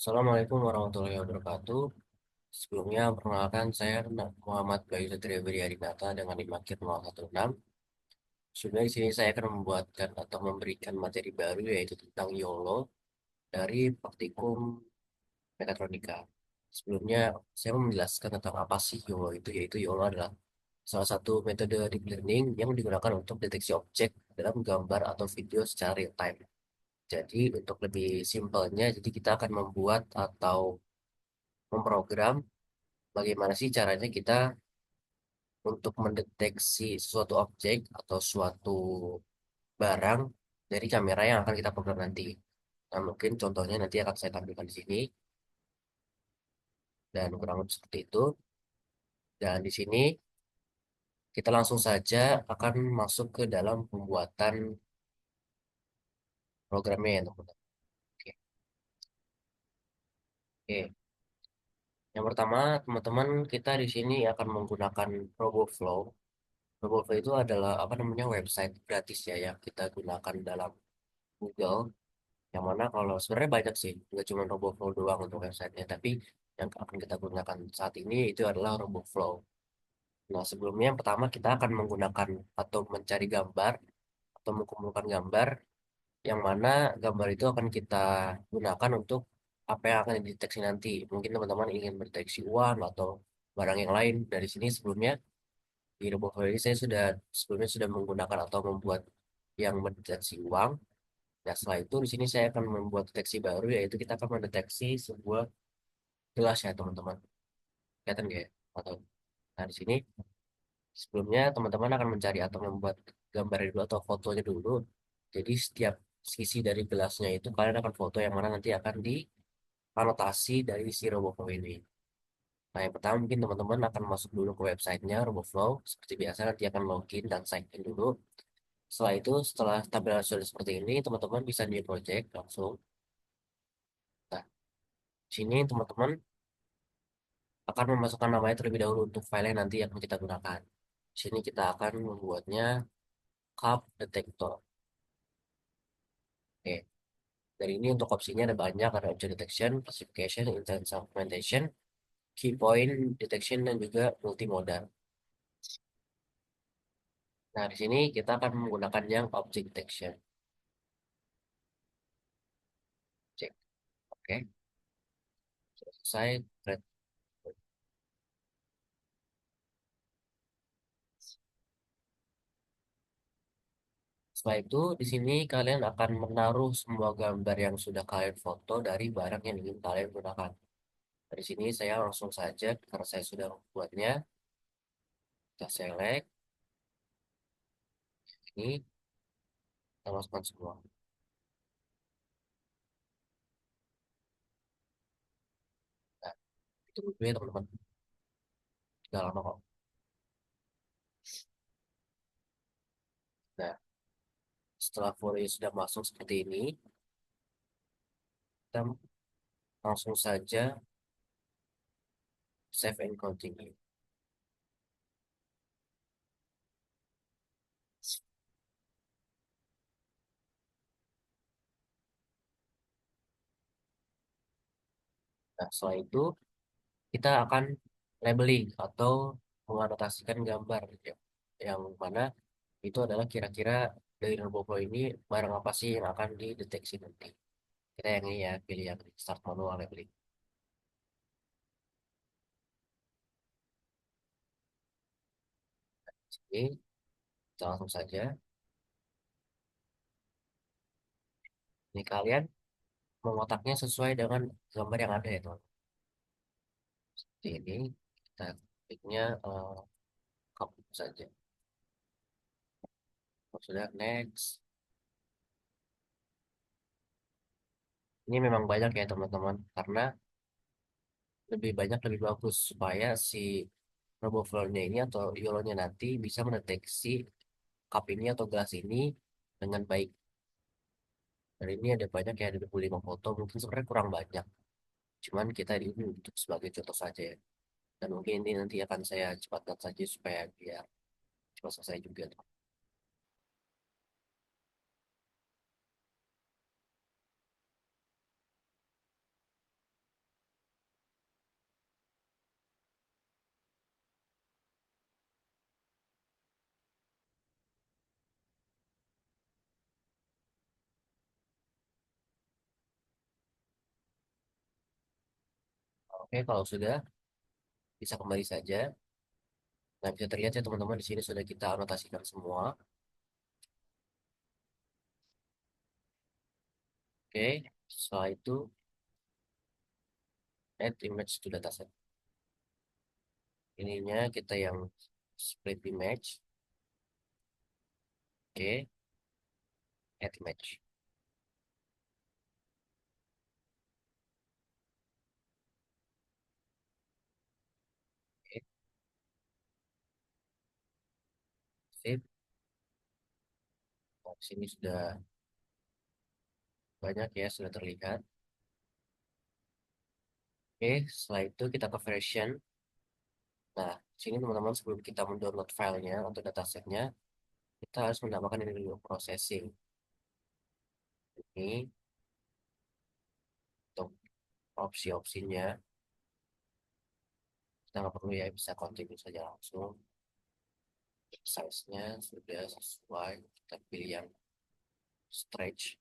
Assalamualaikum warahmatullahi wabarakatuh. Sebelumnya, perkenalkan saya Muhammad Bayu Satria Wiryadinata dengan NIM akhir 016. Sebenarnya di sini saya akan membuatkan atau memberikan materi baru yaitu tentang YOLO dari Praktikum Mekatronika. Sebelumnya, saya mau menjelaskan tentang apa sih YOLO itu, yaitu YOLO adalah salah satu metode deep learning yang digunakan untuk deteksi objek dalam gambar atau video secara real time. Jadi, untuk lebih simpelnya, jadi kita akan membuat atau memprogram bagaimana sih caranya kita untuk mendeteksi suatu objek atau suatu barang dari kamera yang akan kita program nanti. Nah, mungkin contohnya nanti akan saya tampilkan di sini dan kurang lebih seperti itu. Dan di sini kita langsung saja akan masuk ke dalam pembuatan programnya ya, teman-teman. Oke. Oke. Yang pertama, teman-teman, kita di sini akan menggunakan RoboFlow. RoboFlow itu adalah apa namanya website gratis ya yang kita gunakan dalam Google. Yang mana kalau sebenarnya banyak sih, nggak cuma RoboFlow doang untuk websitenya, tapi yang akan kita gunakan saat ini itu adalah RoboFlow. Nah, sebelumnya yang pertama kita akan menggunakan atau mencari gambar atau mengumpulkan gambar yang mana gambar itu akan kita gunakan untuk apa yang akan dideteksi nanti. Mungkin teman-teman ingin mendeteksi uang atau barang yang lain. Dari sini sebelumnya di RoboFlow ini saya sudah sebelumnya sudah menggunakan atau membuat yang mendeteksi uang. Nah, setelah itu di sini saya akan membuat deteksi baru yaitu kita akan mendeteksi sebuah gelas ya teman-teman. Kelihatan nggak ya? Atau nah di sini sebelumnya teman-teman akan mencari atau membuat gambarnya dulu atau fotonya dulu. Jadi setiap sisi dari gelasnya itu kalian akan foto yang mana nanti akan dianotasi dari si RoboFlow ini. Nah, yang pertama mungkin teman-teman akan masuk dulu ke websitenya RoboFlow. Seperti biasa nanti akan login dan sign in dulu. Setelah itu, setelah tampilan sudah seperti ini, teman-teman bisa new project langsung. Nah, sini teman-teman akan memasukkan namanya terlebih dahulu untuk file yang nanti yang kita gunakan. Di sini kita akan membuatnya cup detector. Oke, dari ini untuk opsinya ada banyak, ada object detection, classification, intent segmentation, key point detection, dan juga multimodal. Nah, di sini kita akan menggunakan yang object detection. Cek, oke, sudah selesai. Create. Setelah itu, di sini kalian akan menaruh semua gambar yang sudah kalian foto dari barang yang ingin kalian gunakan. Dari sini saya langsung saja, karena saya sudah membuatnya, kita select ini, kita masukkan semua. Nah, itu dulu ya teman-teman. Tidak lama kok. Nah, setelah folio sudah masuk seperti ini, kita langsung saja save and continue. Nah, setelah itu kita akan labeling atau menganotasikan gambar ya, yang mana itu adalah kira-kira dari RoboFlow ini barang apa sih yang akan dideteksi nanti. Kita yang ini ya, pilih yang start manual labeling. Ini kita langsung saja. Ini kalian mengotaknya sesuai dengan gambar yang ada ya teman. Seperti ini kita kliknya copy saja. Sudah next. Ini memang banyak ya teman-teman karena lebih banyak lebih bagus supaya si RoboFlow-nya ini atau YOLO-nya nanti bisa mendeteksi cup ini atau gelas ini dengan baik. Dan ini ada banyak ya, ada 25 foto, mungkin sebenarnya kurang banyak. Cuman kita ini untuk sebagai contoh saja ya. Dan mungkin ini nanti akan saya cepatkan saja supaya biar cepat selesai juga. Oke, kalau sudah bisa kembali saja. Nah, bisa terlihat ya teman-teman di sini sudah kita anotasikan semua. Oke, setelah itu add image to dataset. Ininya kita yang split image. Oke, add image. Oke, sip. Nah, di sini sudah banyak ya, sudah terlihat. Oke, setelah itu kita ke version. Nah, di sini teman-teman sebelum kita mendownload filenya untuk datasetnya, kita harus menambahkan ini dulu processing. Ini untuk opsi-opsinya kita nggak perlu ya, bisa continue saja langsung. Size-nya sudah sesuai, kita pilih yang stretch,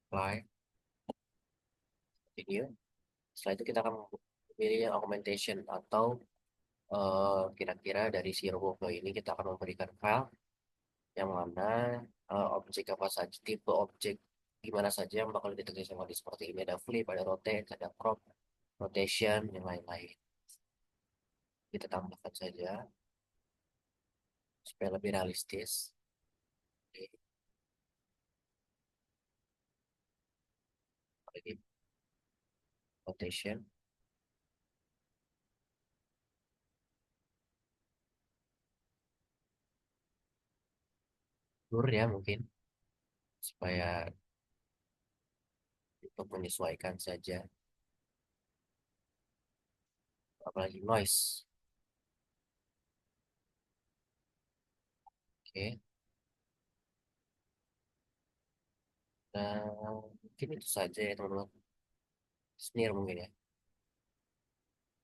apply, continue. Setelah itu kita akan pilih yang augmentation atau kira-kira dari si RoboFlow ini kita akan memberikan file yang mana objek apa saja, tipe objek gimana saja yang bakal deteksi sama di seperti ini. Ada flip, ada rotate, ada crop, rotation, yang lain-lain. Kita tambahkan saja supaya lebih realistis. Oke, ini rotation, blur ya mungkin supaya untuk menyesuaikan saja. Apalagi noise. Oke, nah mungkin itu saja ya teman-teman. Snare mungkin ya.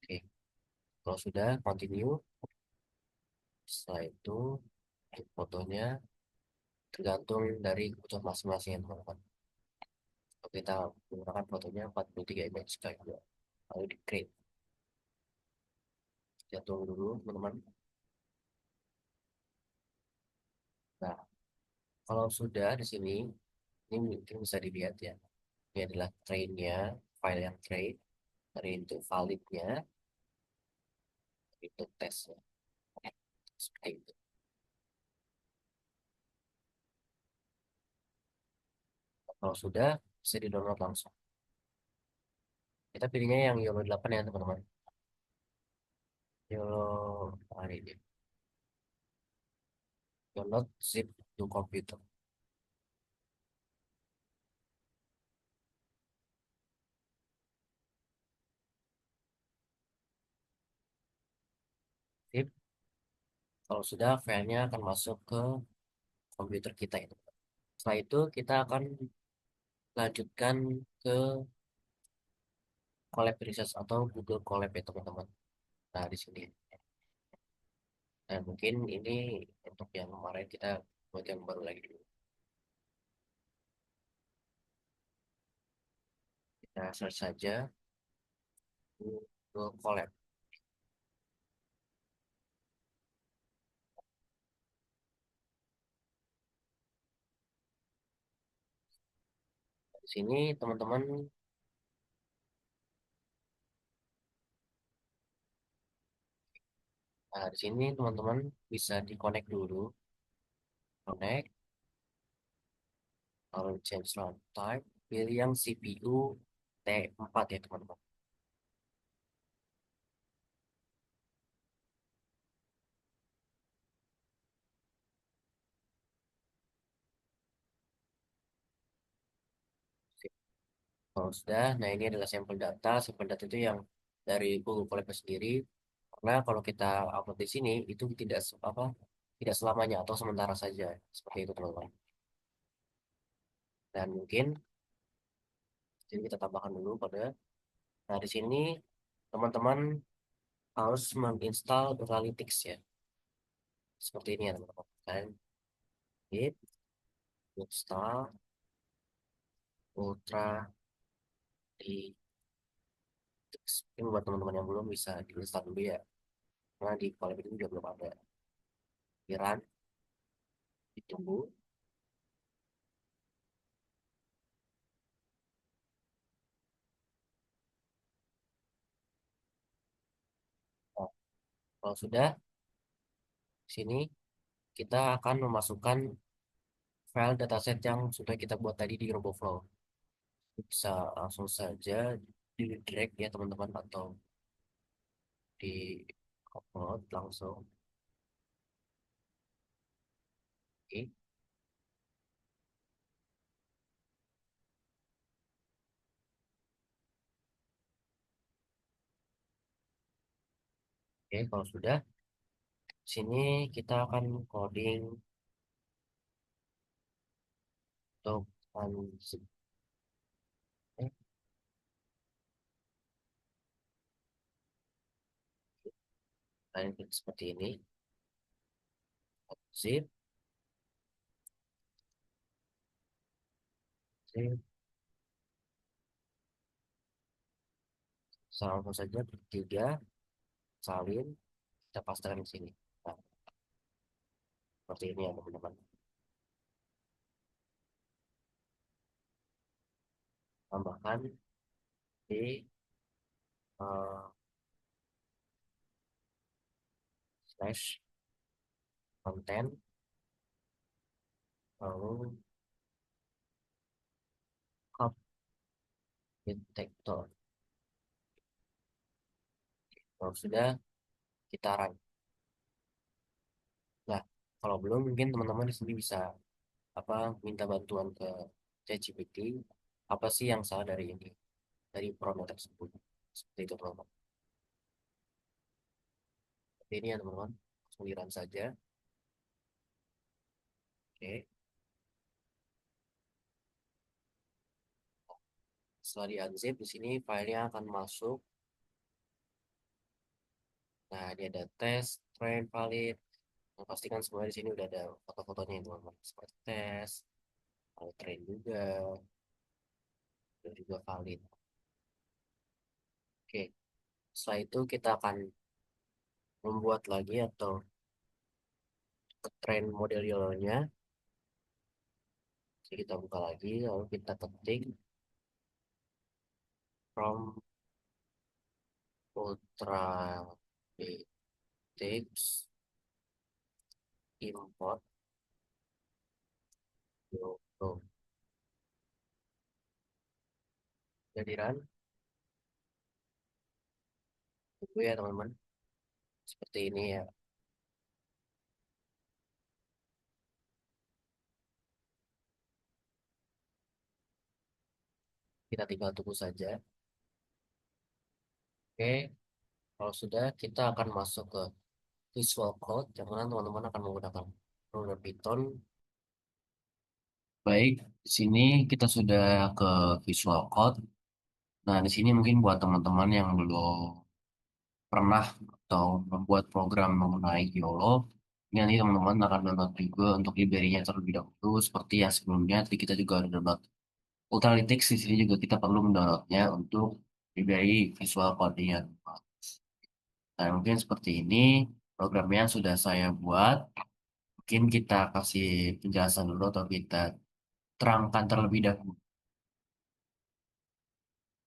Oke, kalau sudah continue. Setelah itu fotonya tergantung dari kebutuhan masing-masing ya teman-teman. Kalau kita menggunakan fotonya 43 image kali dua, lalu di create. Kita tunggu dulu teman-teman. Nah, kalau sudah di sini, ini mungkin bisa dilihat ya. Ini adalah trainnya, file yang train, dari untuk validnya, untuk tesnya. Seperti itu. Kalau sudah, bisa di-download langsung. Kita pilihnya yang YOLO 8 ya teman-teman. YOLO, ini. Download zip to computer. Zip. Kalau sudah, filenya akan masuk ke komputer kita itu. Setelah itu kita akan lanjutkan ke Colab Research atau Google Colab ya teman-teman. Nah di sini. Nah mungkin ini untuk yang kemarin kita buat yang baru lagi dulu. Kita search saja Google Colab. Di sini teman-teman, nah di sini teman-teman bisa di-connect dulu. Connect, lalu change run type, pilih yang CPU T4 ya teman-teman. Kalau sudah, nah ini adalah sampel data. Sampel data itu yang dari Google Colab sendiri. Karena kalau kita upload di sini itu tidak tidak selamanya atau sementara saja seperti itu teman-teman. Dan mungkin jadi kita tambahkan dulu pada. Nah di sini teman-teman harus menginstal Analytics ya. Seperti ini ya teman-teman. Dan git install Ultra di Mungkin buat teman-teman yang belum bisa di-install dulu ya. Karena di Collab itu juga belum ada. Iran ditunggu. Nah, kalau sudah, sini kita akan memasukkan file dataset yang sudah kita buat tadi di RoboFlow. Bisa langsung saja di drag ya teman-teman atau di upload langsung. Oke, oke, kalau sudah, sini kita akan coding untuk unzip. Eh, seperti ini. Zip, zip, langsung saja bertiga, salin, kita pastekan di sini. Nah, seperti ini ya teman-teman. Tambahkan di eh, slash konten, lalu cup detector. Kalau sudah, kita run. Nah, kalau belum mungkin teman-teman di sini bisa apa minta bantuan ke ChatGPT. Apa sih yang salah dari ini, dari prompt tersebut? Seperti itu teman-teman. Seperti ini ya teman-teman. Langsung di run saja. Oke. Setelah di unzip di sini filenya akan masuk. Nah, dia ada tes, train, valid. Nah, pastikan semua di sini udah ada foto-fotonya ya, teman-teman. Seperti tes, lalu train juga, dan juga valid. Oke. Setelah itu kita akan membuat lagi atau train model YOLO-nya. Jadi kita buka lagi, lalu kita ketik from Ultra Tips import YOLO. Jadi run, tunggu ya teman-teman. Seperti ini ya. Kita tinggal tunggu saja. Oke, kalau sudah kita akan masuk ke Visual Code, yang mana teman-teman akan menggunakan program Python. Baik, di sini kita sudah ke Visual Code. Nah, di sini mungkin buat teman-teman yang belum pernah atau membuat program mengenai YOLO, ini nanti teman-teman akan download juga untuk library-nya terlebih dahulu. Seperti yang sebelumnya, tadi kita juga ada download Ultralytics. Di sini juga kita perlu mendownloadnya untuk library Visual Code-nya. Nah, mungkin seperti ini programnya yang sudah saya buat. Mungkin kita kasih penjelasan dulu atau kita terangkan terlebih dahulu.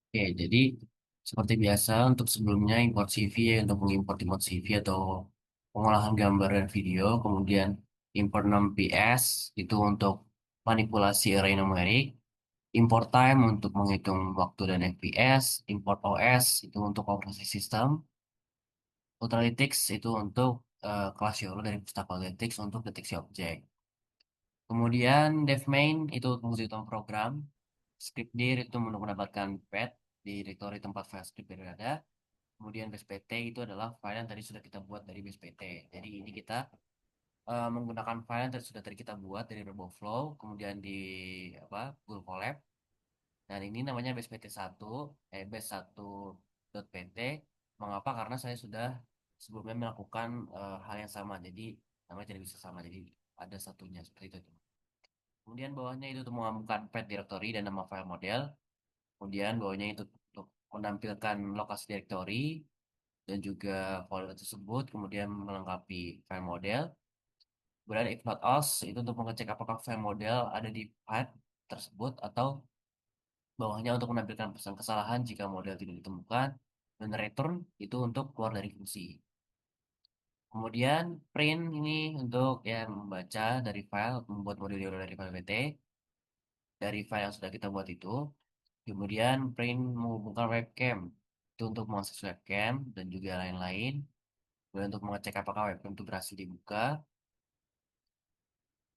Oke, jadi seperti biasa untuk sebelumnya import CV ya, untuk mengimport import CV atau pengolahan gambar dan video, kemudian import 6PS itu untuk manipulasi array numerik, import time untuk menghitung waktu dan FPS, import OS itu untuk operasi sistem, Ultralytics itu untuk kelas YOLO dari pustaka Ultralytics untuk deteksi objek. Kemudian dev main itu fungsi utama program. Script dir itu untuk mendapatkan path di directory tempat file script berada. Kemudian base.pt itu adalah file yang tadi sudah kita buat dari base.pt. Jadi ini kita menggunakan file yang tadi kita buat dari RoboFlow, kemudian di apa Google Colab. Dan ini namanya base.pt 1, base1.pt. Mengapa? Karena saya sudah sebelumnya melakukan hal yang sama. Jadi namanya tidak bisa sama. Jadi ada satunya seperti itu. Kemudian bawahnya itu untuk menggabungkan path directory dan nama file model. Kemudian bawahnya itu untuk menampilkan lokasi direktori dan juga folder tersebut, kemudian melengkapi file model. Kemudian if not else itu untuk mengecek apakah file model ada di pipe tersebut atau bawahnya untuk menampilkan pesan kesalahan jika model tidak ditemukan, dan return itu untuk keluar dari fungsi. Kemudian print ini untuk yang membaca dari file, membuat model dari file PT, dari file yang sudah kita buat itu. Kemudian print menghubungkan webcam, itu untuk mengakses webcam dan juga lain-lain. Kemudian untuk mengecek apakah webcam itu berhasil dibuka.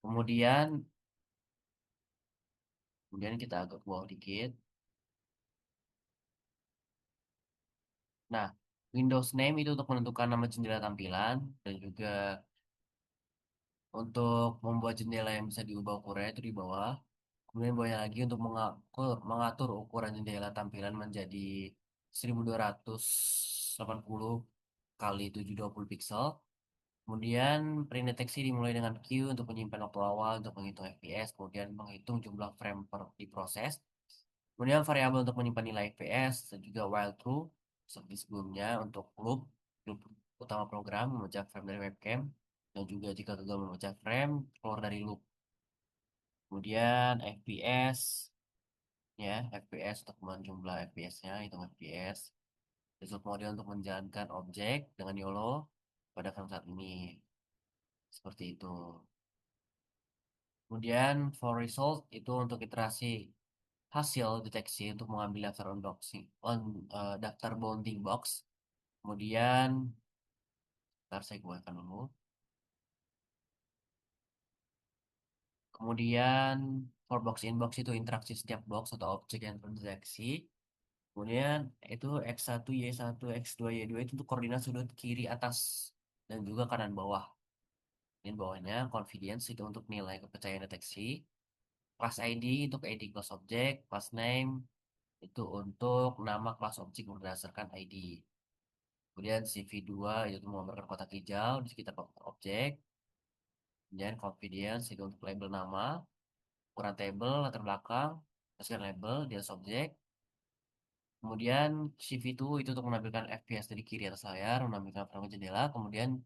Kemudian, kemudian kita agak ke bawah dikit. Nah, Windows name itu untuk menentukan nama jendela tampilan dan juga untuk membuat jendela yang bisa diubah ukurannya itu di bawah. Kemudian bawahnya lagi untuk mengatur ukuran jendela tampilan menjadi 1280 kali 720 pixel. Kemudian print deteksi dimulai dengan Q untuk menyimpan waktu awal untuk menghitung FPS, kemudian menghitung jumlah frame per diproses. Kemudian variabel untuk menyimpan nilai FPS dan juga while true seperti sebelumnya untuk loop utama program memecah frame dari webcam dan juga jika gagal memecah frame keluar dari loop. Kemudian FPS ya, FPS untuk menentukan jumlah FPS-nya, hitung FPS. Result model untuk menjalankan objek dengan YOLO pada frame saat ini. Seperti itu. Kemudian for result itu untuk iterasi hasil deteksi untuk mengambil daftar unboxing daftar bounding box. Kemudian ntar saya buatkan dulu. Kemudian for box inbox itu interaksi setiap box atau objek yang terdeteksi. Kemudian itu X1, Y1, X2, Y2 itu untuk koordinat sudut kiri atas dan juga kanan bawah. Ini bawahnya confidence itu untuk nilai kepercayaan deteksi. Class ID untuk ID class object, class name itu untuk nama kelas objek berdasarkan ID. Kemudian CV2 itu menggambarkan kotak hijau di sekitar objek. Kemudian confidence itu untuk label nama, ukuran table, latar belakang, hasil label di atas objek. Kemudian CV2 itu untuk menampilkan FPS dari kiri atas layar, menampilkan frame jendela. Kemudian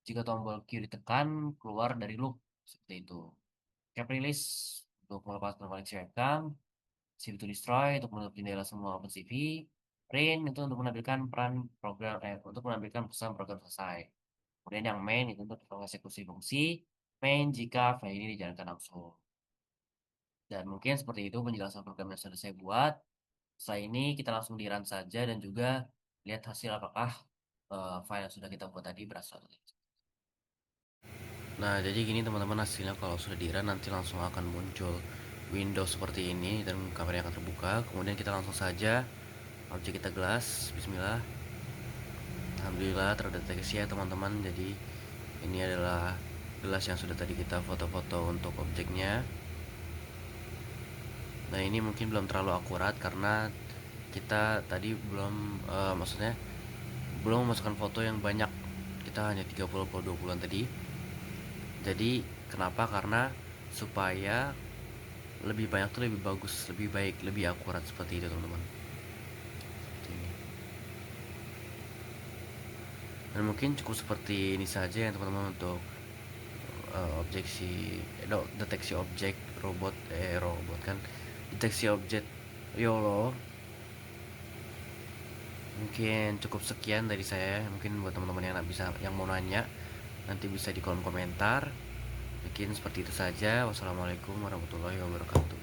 jika tombol Q ditekan, keluar dari loop. Seperti itu. Cap release untuk melepaskan koneksi webcam. CV to destroy untuk menutup jendela semua OpenCV. Print itu untuk menampilkan peran program, untuk menampilkan pesan program selesai. Kemudian yang main itu untuk eksekusi fungsi. Main jika file ini dijalankan langsung. Dan mungkin seperti itu penjelasan program yang sudah saya buat. Setelah ini kita langsung di run saja dan juga lihat hasil apakah file yang sudah kita buat tadi berhasil. Nah, jadi gini teman-teman, hasilnya kalau sudah di run nanti langsung akan muncul Windows seperti ini dan kameranya akan terbuka. Kemudian kita langsung saja objek kita gelas. Bismillah. Alhamdulillah terdeteksi ya teman-teman. Jadi ini adalah gelas yang sudah tadi kita foto-foto untuk objeknya. Nah, ini mungkin belum terlalu akurat karena kita tadi belum maksudnya belum memasukkan foto yang banyak. Kita hanya 30 atau 20-an tadi. Jadi kenapa? Karena supaya lebih banyak tuh lebih bagus, lebih baik, lebih akurat seperti itu teman-teman. Dan mungkin cukup seperti ini saja ya teman-teman untuk deteksi objek robot kan, deteksi objek YOLO. Mungkin cukup sekian dari saya. Mungkin buat teman-teman yang mau nanya nanti bisa di kolom komentar. Mungkin seperti itu saja. Wassalamualaikum warahmatullahi wabarakatuh.